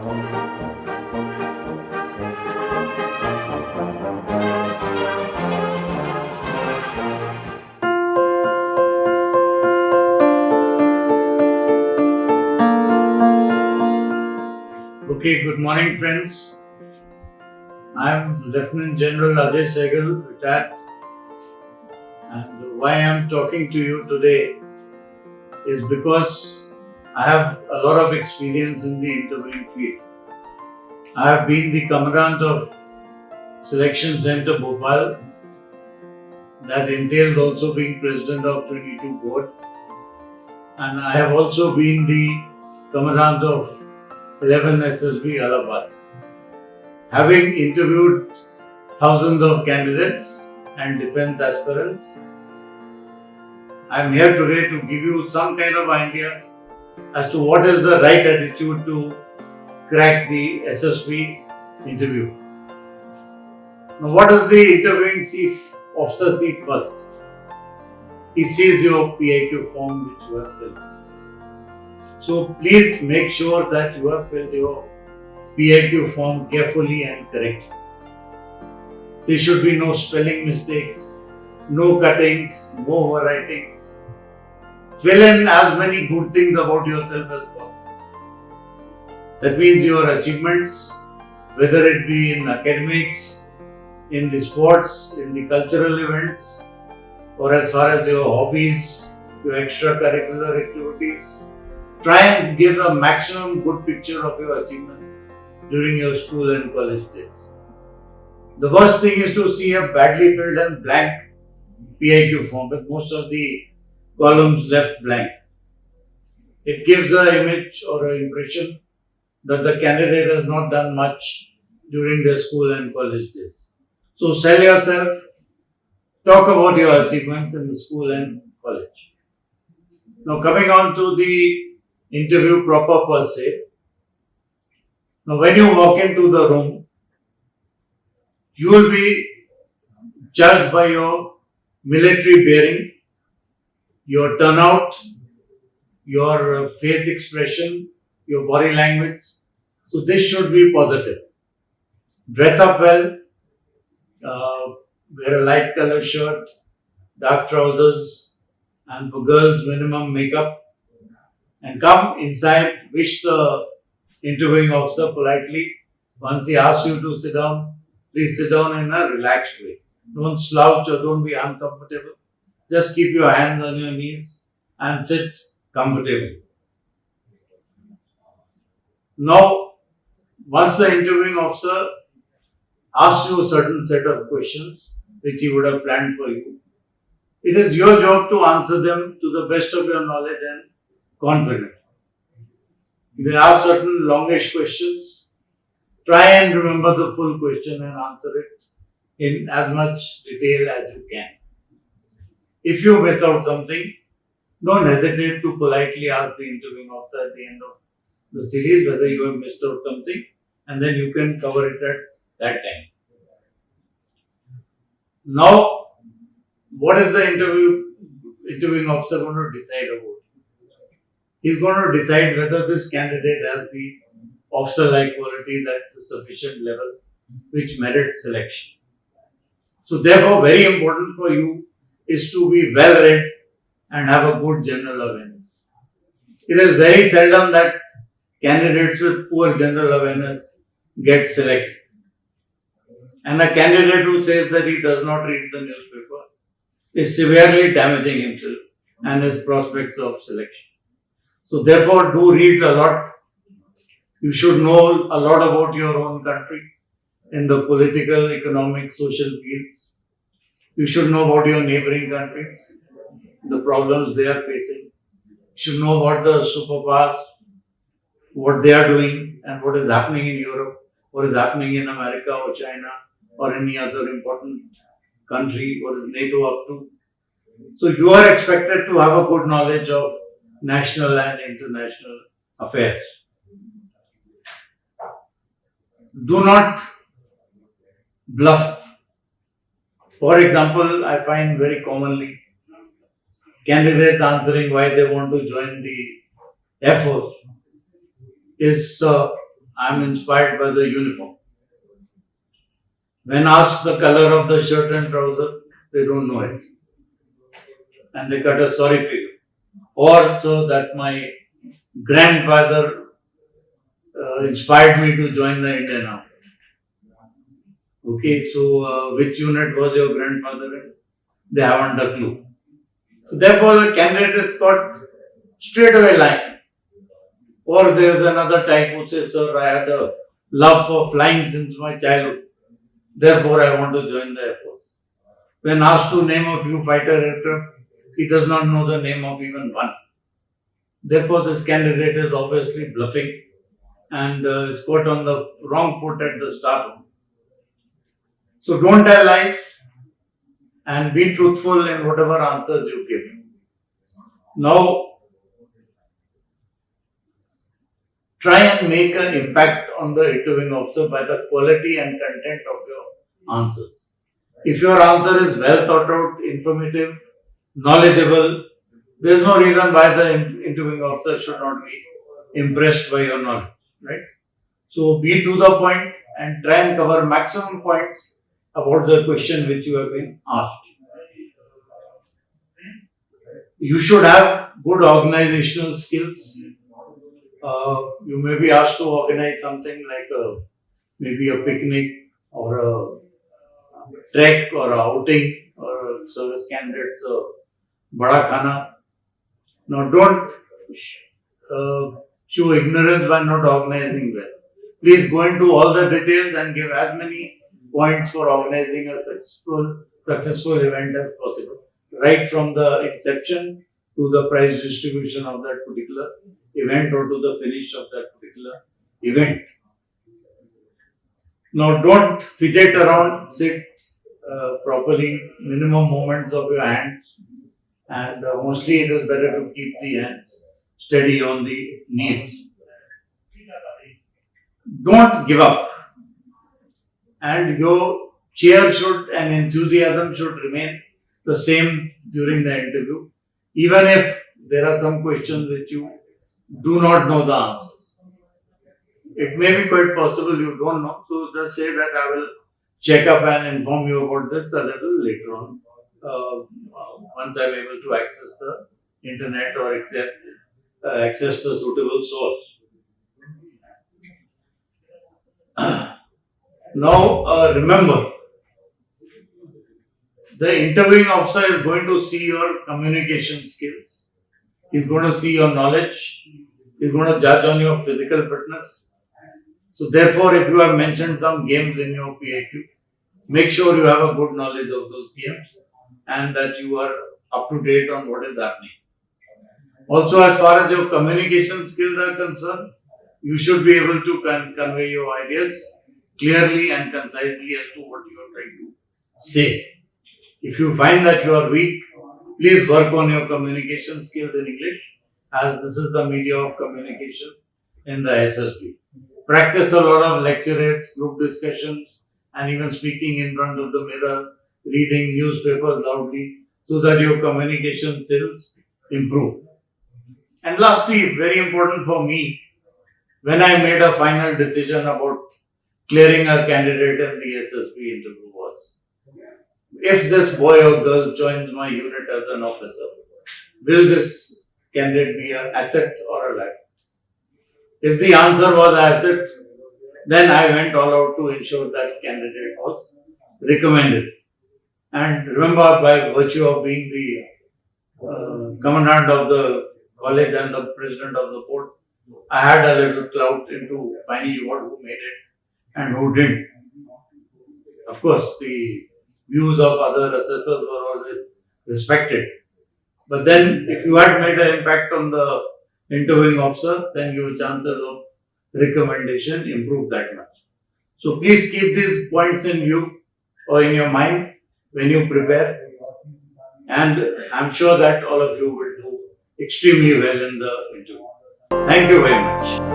Okay, good morning, friends. I am Lieutenant General Ajay Sehgal, retired, and why I am talking to you today is because I have a lot of experience in the interviewing field. I have been the Commandant of Selection Center Bhopal, that entails also being President of 22 Board, and I have also been the Commandant of 11 SSB Allahabad. Having interviewed thousands of candidates and defense aspirants, I am here today to give you some kind of idea as to what is the right attitude to crack the SSB interview. Now, what does the interviewing chief officer see first? He sees your PIQ form which you have filled. So please make sure that you have filled your PIQ form carefully and correctly. There should be no spelling mistakes, no cuttings, no overwriting. Fill in as many good things about yourself as possible. That means your achievements, whether it be in academics, in the sports, in the cultural events, or as far as your hobbies, your extracurricular activities. Try and give a maximum good picture of your achievement during your school and college days. The worst thing is to see a badly filled and blank PIQ form with most of the columns left blank. It gives an image or an impression that the candidate has not done much during their school and college days. So sell yourself, talk about your achievements in the school and college. Now coming on to the interview proper per se. Now when you walk into the room, you will be judged by your military bearing, your turnout, your face expression, your body language. So this should be positive. Dress up well, wear a light color shirt, dark trousers, and for girls minimum makeup. And come inside, wish the interviewing officer politely. Once he asks you to sit down, please sit down in a relaxed way. Don't slouch or don't be uncomfortable. Just keep your hands on your knees and sit comfortably. Now, once the interviewing officer asks you a certain set of questions which he would have planned for you, it is your job to answer them to the best of your knowledge and confident. You will ask certain longish questions. Try and remember the full question and answer it in as much detail as you can. If you miss out something, don't hesitate to politely ask the interviewing officer at the end of the series whether you have missed out something, and then you can cover it at that time. Now, what is the interviewing officer going to decide about? He's going to decide whether this candidate has the officer-like qualities at a sufficient level which merits selection. So therefore, very important for you is to be well read and have a good general awareness. It is very seldom that candidates with poor general awareness get selected. And a candidate who says that he does not read the newspaper is severely damaging himself and his prospects of selection. So therefore, do read a lot. You should know a lot about your own country in the political, economic, social fields. You should know about your neighboring countries, the problems they are facing. You should know about the superpowers, what they are doing and what is happening in Europe, what is happening in America or China or any other important country, what is NATO up to. So you are expected to have a good knowledge of national and international affairs. Do not bluff. For example, I find very commonly candidates answering why they want to join the Air Force is, I am inspired by the uniform. When asked the color of the shirt and trouser, they don't know it. And they cut a sorry figure. Or so that my grandfather inspired me to join the Indian Army. Okay, so which unit was your grandfather in? They haven't a clue. So therefore, the candidate has got straight away line. Or there is another type who says, sir, I had a love for flying since my childhood. Therefore, I want to join the Air Force. When asked to name a few fighter aircraft, he does not know the name of even one. Therefore, this candidate is obviously bluffing and is caught on the wrong foot at the start. So don't tell lies and be truthful in whatever answers you give. Now, try and make an impact on the interviewing officer by the quality and content of your answer. If your answer is well thought out, informative, knowledgeable, there is no reason why the interviewing officer should not be impressed by your knowledge, right? So be to the point and try and cover maximum points about the question which you have been asked. You should have good organizational skills. You may be asked to organize something like maybe a picnic or a trek or a outing or a service candidates bada khana. Now don't show ignorance by not organizing well. Please go into all the details and give as many points for organizing a successful event as possible. Right from the inception to the prize distribution of that particular event or to the finish of that particular event. Now don't fidget around, sit properly, minimum movements of your hands, and mostly it is better to keep the hands steady on the knees. Don't give up, and your cheer should and enthusiasm should remain the same during the interview, even if there are some questions which you do not know the answers. It may be quite possible you don't know, so just say that I will check up and inform you about this a little later on, once I am able to access the internet or access the suitable source. Now, remember, the interviewing officer is going to see your communication skills. He's going to see your knowledge. He's going to judge on your physical fitness. So therefore, if you have mentioned some games in your PIQ, make sure you have a good knowledge of those games and that you are up to date on what is happening. Also, as far as your communication skills are concerned, you should be able to convey your ideas clearly and concisely as to what you are trying to say. If you find that you are weak, please work on your communication skills in English, as this is the media of communication in the SSB. Practice a lot of lectures, group discussions, and even speaking in front of the mirror, reading newspapers loudly, so that your communication skills improve. And lastly, very important for me, when I made a final decision about clearing a candidate in the SSB interview was, if this boy or girl joins my unit as an officer, will this candidate be an asset or a liability? If the answer was asset, then I went all out to ensure that candidate was recommended. And remember, by virtue of being the commandant of the college and the president of the board, I had a little clout into finding out who made it and who didn't. Of course, the views of other assessors were always respected. But then, if you had made an impact on the interviewing officer, then your chances of recommendation improve that much. So please keep these points in view or in your mind when you prepare. And I'm sure that all of you will do extremely well in the interview. Thank you very much.